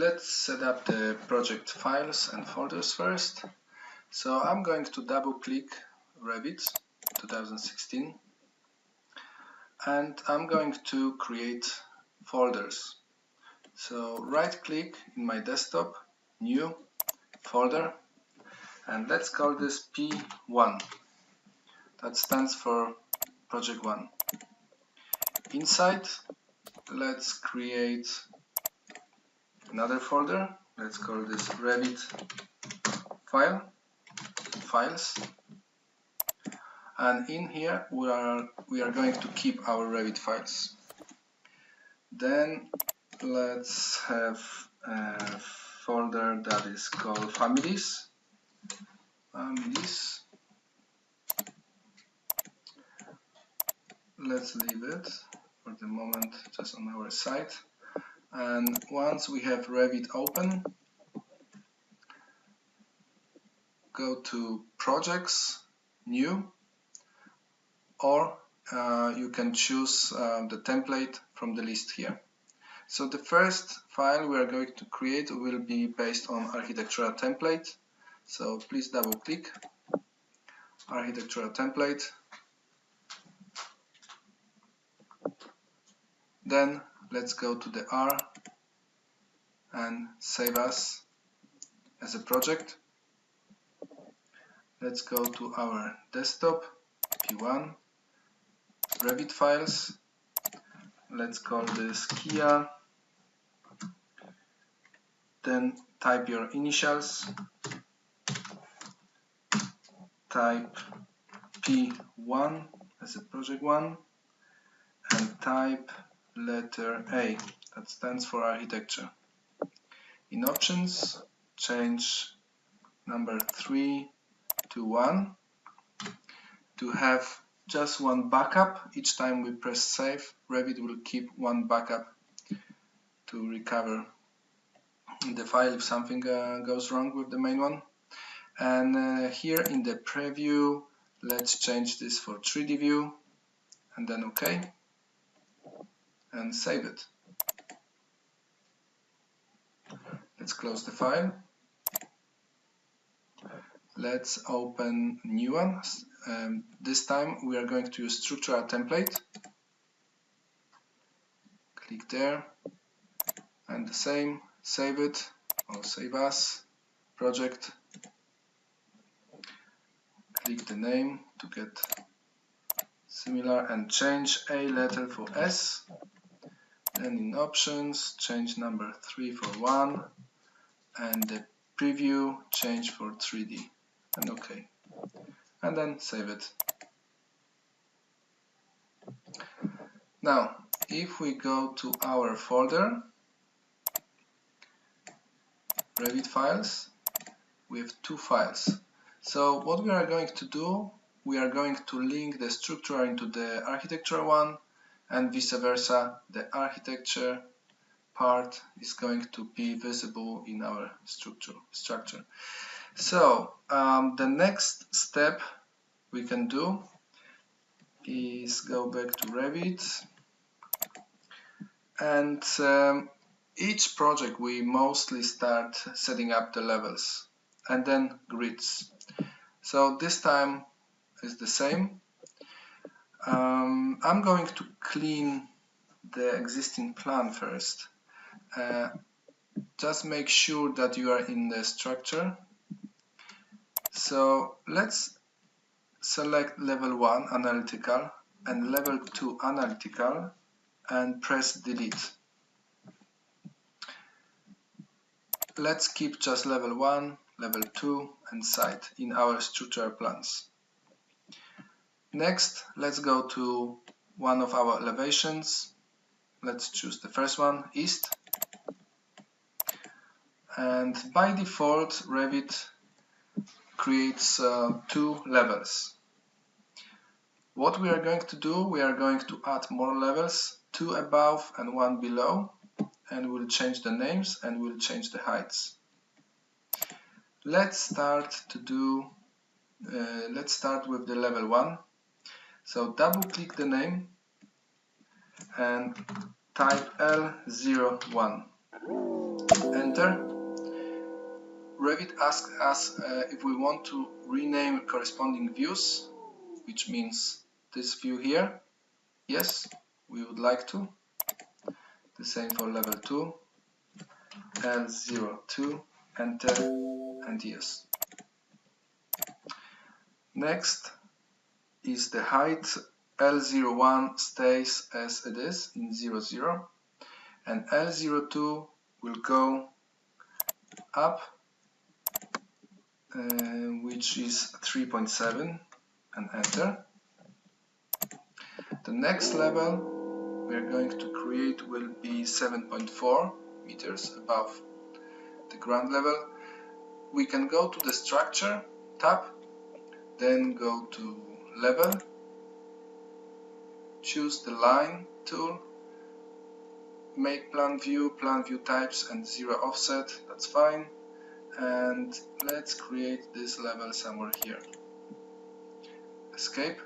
let's set up the project files and folders first. So I'm going to double click Revit 2016 and I'm going to create folders. So right click in my desktop, new folder, and let's call this P1. That stands for project 1. Inside, let's create another folder. Let's call this Revit files, and in here we are going to keep our Revit files. Then let's have a folder that is called families. Let's leave it for the moment just on our side. And once we have Revit open, go to projects, new, or you can choose the template from the list here. So the first file we are going to create will be based on architectural template. So please double click architectural template. Then let's go to the R and save as a project. Let's go to our desktop, P1, Revit files. Let's call this Kia. Then type your initials, type P1 as a project 1, and type letter A, that stands for architecture. In options, change number 3 to 1 to have just one backup. Each time we press save, Revit will keep one backup to recover the file if something goes wrong with the main one. And here in the preview, let's change this for 3D view, and then OK, and save it. Let's close the file. Let's open new one. This time we are going to use structural template. Click there, and the same, save it, or save as project. Click the name to get similar and change A letter for S. Then in options, change number 3 for 1, and the preview change for 3D, and OK, and then save it. Now if we go to our folder Revit files, we have two files. So what we are going to do, we are going to link the structure into the architecture one, and vice versa, the architecture part is going to be visible in our structure. So the next step we can do is go back to Revit, and each project we mostly start setting up the levels and then grids. So this time is the same. I'm going to clean the existing plan first. Just make sure that you are in the structure. So let's select level 1 analytical and level 2 analytical and press delete. Let's keep just level 1, level 2 and site in our structural plans. Next, let's go to one of our elevations. Let's choose the first one, east. And by default, Revit creates 2 levels. What we are going to do, we are going to add more levels, 2 above and 1 below, and we'll change the names and we'll change the heights. Let's start with the level 1. So double click the name and type L01. enter. Revit asks us if we want to rename corresponding views, which means this view here. Yes, we would like to. The same for level 2. L02, enter, and yes. Next is the height. L01 stays as it is in 00, and L02 will go up, which is 3.7, and enter. The next level we are going to create will be 7.4 meters above the ground level. We can go to the structure tab, then go to level, choose the line tool, make plan view types and 0 offset, that's fine, and let's create this level somewhere here. Escape.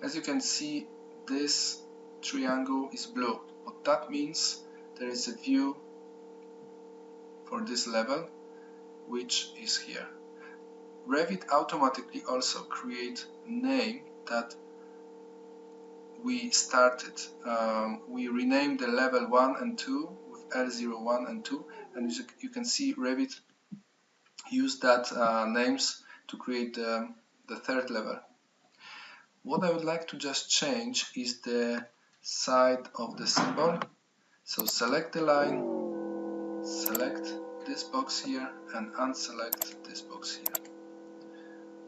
As you can see, this triangle is blue. What that means, there is a view for this level, which is here. Revit automatically also create a name that we started. We renamed the level 1 and 2 with L01 and 2, and you can see Revit use that names to create the third level. What I would like to just change is the side of the symbol. So select the line, select this box here, and unselect this box here.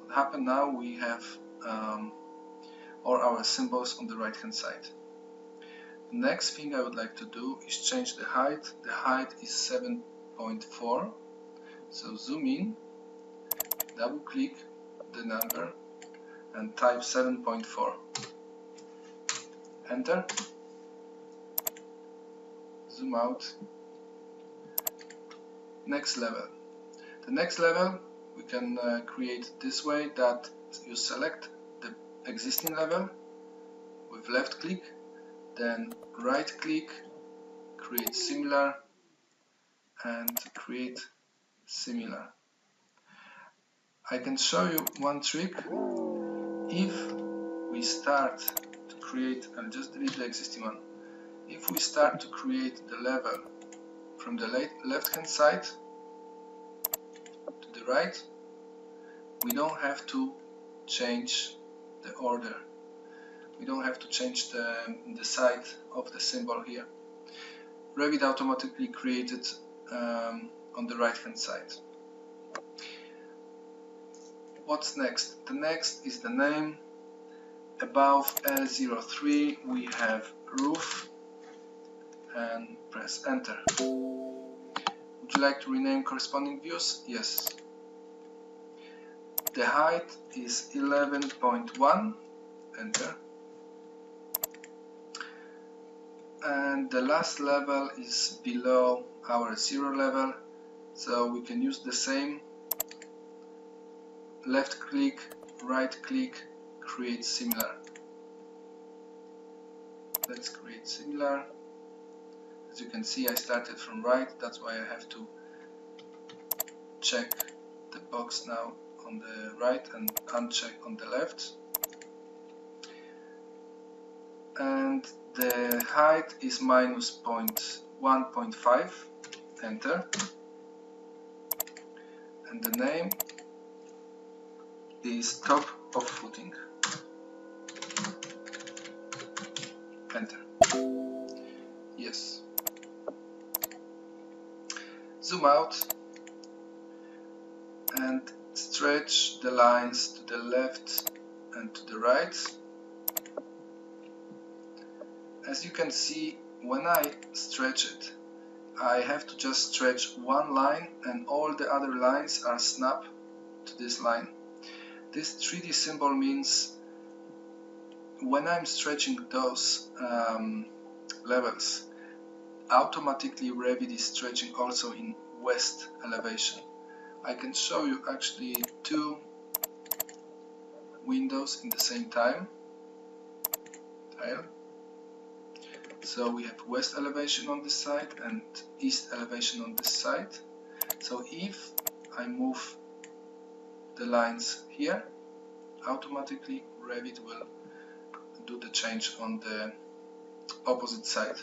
What happened now, we have all our symbols on the right hand side. The next thing I would like to do is change the height. The height is 7.4. So zoom in, double click the number, and type 7.4. Enter. Zoom out. Next level. The next level we can create this way, that you select the existing level with left click, then right click, create similar, and create similar. I can show you one trick. If we start to create, I'll just delete the existing one. If we start to create the level from the left hand side to the right, we don't have to change the order. We don't have to change the side of the symbol here. Revit automatically created on the right hand side. What's next? The next is the name. Above L03 we have roof, and press enter. Would you like to rename corresponding views? Yes. The height is 11.1, enter. And the last level is below our 0 level, so we can use the same. Left click, right click, create similar. Let's create similar. As you can see, I started from right, that's why I have to check the box now on the right and uncheck on the left. And the height is minus 1.5, enter. And the name is top of footing, enter. Yes. Zoom out and stretch the lines to the left and to the right. As you can see, when I stretch it, I have to just stretch one line and all the other lines are snapped to this line. This 3D symbol means when I'm stretching those levels, automatically Revit is stretching also in west elevation. I can show you actually two windows in the same time. Tile. So we have west elevation on this side and east elevation on this side. So if I move the lines here, automatically Revit will do the change on the opposite side.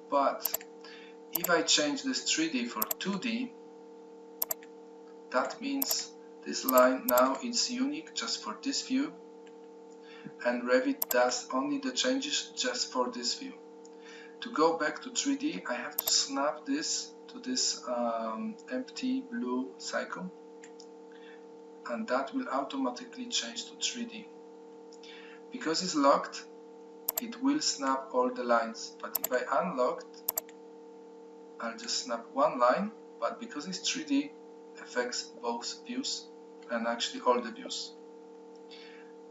But if I change this 3D for 2D, that means this line now is unique just for this view, and Revit does only the changes just for this view. To go back to 3D, I have to snap this to this empty blue cycle, and that will automatically change to 3D. Because it's locked, it will snap all the lines, but if I unlock, I'll just snap one line, but because it's 3D, affects both views and actually all the views.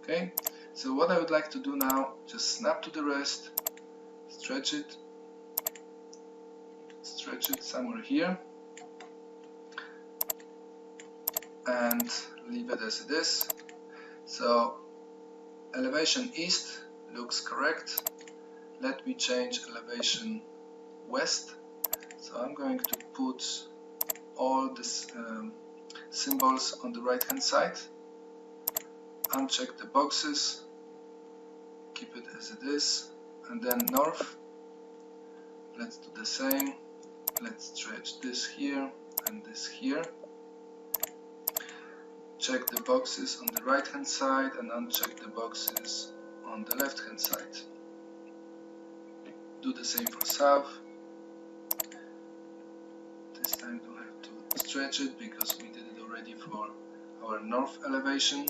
Okay, so what I would like to do now, just snap to the rest, stretch it somewhere here, and leave it as it is. So elevation east looks correct. Let me change elevation west. So I'm going to put all these symbols on the right hand side, uncheck the boxes, keep it as it is, and then north, let's do the same. Let's stretch this here and this here. Check the boxes on the right hand side and uncheck the boxes on the left hand side. Do the same for south. This time don't have to stretch it because we did it already for our north elevation.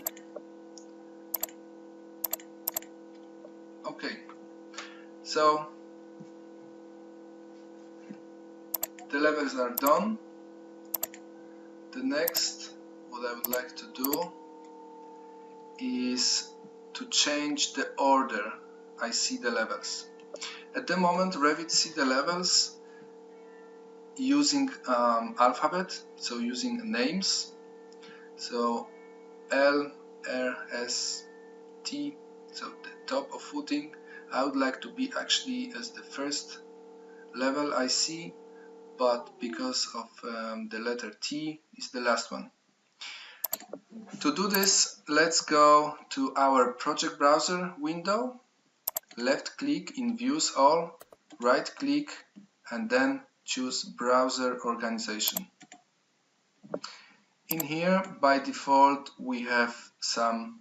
Okay, so the levels are done. The next, what I would like to do is to change the order I see the levels. At the moment, Revit see the levels using alphabet, so using names. So L, R, S, T, so the top of footing, I would like to be actually as the first level I see, but because of the letter T is the last one. To do this, let's go to our project browser window, left click in views all, right click, and then choose browser organization. In here, by default, we have some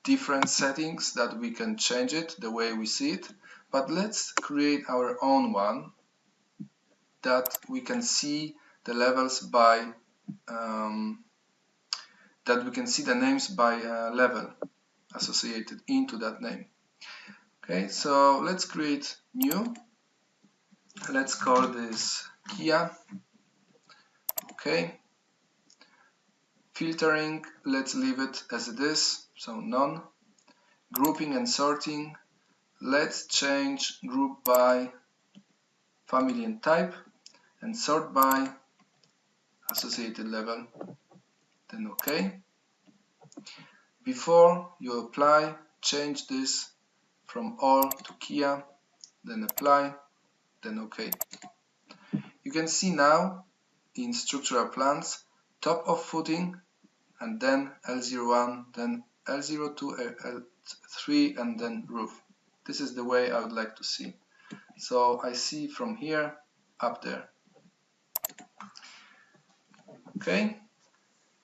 different settings that we can change it the way we see it, but let's create our own one that we can see the levels by that we can see the names by level associated into that name. Okay, so let's create new. Let's call this Kia. Okay. Filtering, let's leave it as it is, so none. Grouping and sorting, let's change group by family and type, and sort by associated level, then OK. Before you apply, change this from all to Kia, then apply, then OK. You can see now in structural plans, top of footing, and then L01, then L02, L3, and then roof. This is the way I would like to see. So I see from here up there. Okay,